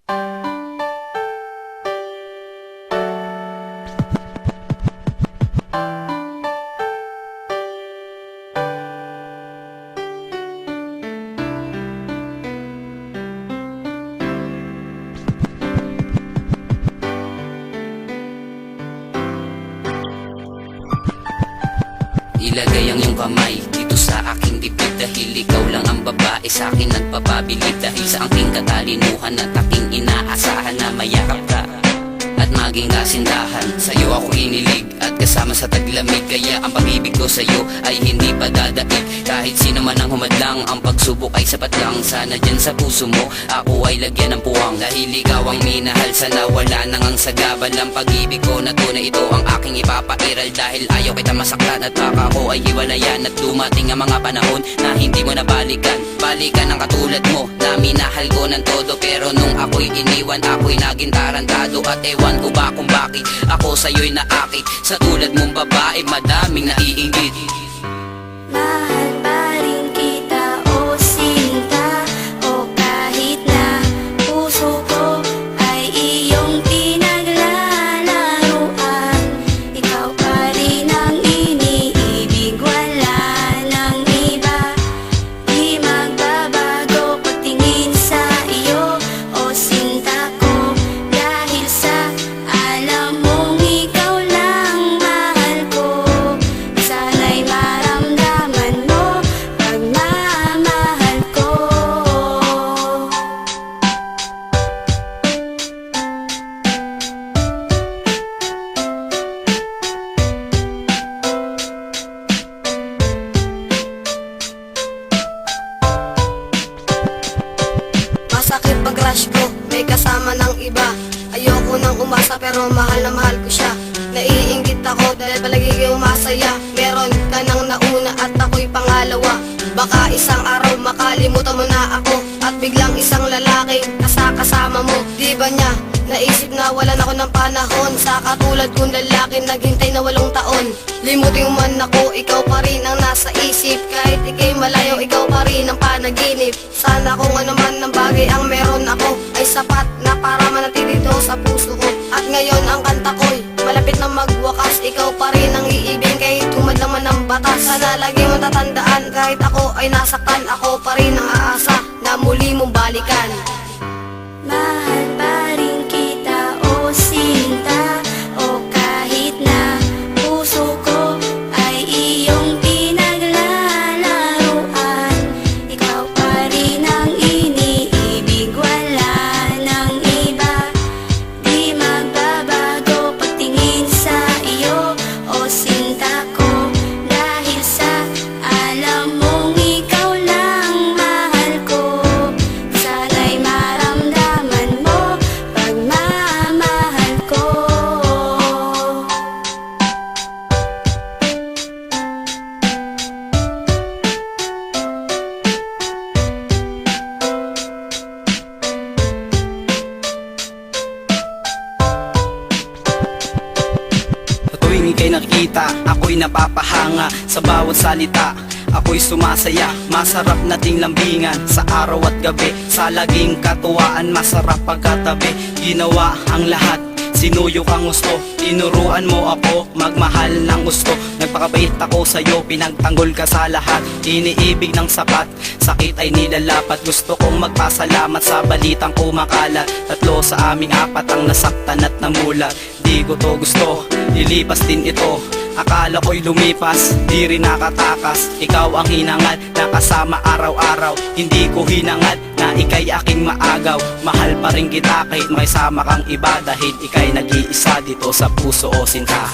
Ilagay ang iyong kamay dito sa aking dibdib, dahil ikaw lang ang babae sa akin nagpapabilib. Dahil sa aking katalinuhan at aking inaasahan na mayakap ka at maging kasindahan. Sa'yo ako inilig at kasama sa taglamig, kaya ang pag-ibig ko sa'yo ay hindi pa dadaig. Kahit sino man ang humadlang, ang pagsubok ay sapat lang. Sana dyan sa puso mo ako ay lagyan ng puwang, dahil ikaw ang minahal. Sana wala nang ang sagabal ang pag-ibig ko na tunay, ito ang aking ipapairal. Dahil ayaw kita masaktan at baka ako ay hiwalayan, at dumating ang mga panahon na hindi mo na balikan. Balikan ang katulad mo na minahal ko ng todo, pero nung ako'y iniwan, ako'y naging tarantado. At ewan ko ba kung bakit ako sa'yo'y naakit. Sa tulad mong babae madaming naiinggit. Mahal pa rin kita o sinta, o kahit na puso ko ay iyong pinaglalaruan. Ikaw pa rin ang iniibig, wala nang iba. Di magbabago pagtingin sa iyo o sinta ko, dahil sa alam mong ikaw lang mahal ko. Sana'y maramdaman mo pagmamahal ko. Masakit pag rush ko, may kasama ng iba. Ayoko nang umasa pero mahal na mahal ko siya. Naiinggit ako dahil palagi kayong masaya. Meron ka nang nauna at ako'y pangalawa. Baka isang araw makalimutan mo na ako, at biglang isang lalaki kasama mo. Di ba niya naisip na walan ako ng panahon sa katulad kong lalaki naghintay na 8 taon? Limutin mo man ako, ikaw pa rin ang nasa isip. Kahit ikay malayo, ikaw pa rin ang panaginip. Sana kung ano man ng bagay ang meron ako ay sapat na para manatili dito sa puso ko. At ngayon ang kanta ko'y malapit na magwakas. Ikaw pa rin ang iibig kahit tumad naman ng batas. Sana lagi mo tatandaan, kahit ako ay nasaktan, ako pa rin ang aasa na muli mong balikan. Mahal pa rin kita o sinta, o kahit na puso ko ay iyong pinaglalaruan. Ikaw pa rin ang iniibig, wala nang iba. Di magbabago pagtingin sa iyo o sinta ko, dahil sa alam mong ikaw lang mahal ko. Sana'y maramdaman mo pagmamahal ko. Sa tuwing ika'y nakikita, ako'y napapahanga. Sa bawat salita, ako'y sumasaya. Masarap nating lambingan sa araw at gabi. Sa laging katuwaan, masarap pagkatabi. Ginawa ang lahat, sinuyok ang gusto. Tinuruan mo ako magmahal ng gusto. Nagpakabait ako sa'yo, pinagtanggol ka sa lahat. Iniibig ng sapat, sakit ay nilalapat. Gusto kong magpasalamat sa balitang kumakalat. 3 sa aming 4 ang nasaktan at namulat. Di ko to gusto, lilipas din ito. Akala ko'y lumipas, di rin nakatakas. Ikaw ang hinangad, nakasama araw-araw. Hindi ko hinangad na ika'y aking maagaw. Mahal pa rin kita kahit may sama kang iba, dahil ika'y nag-iisa dito sa puso o sinta.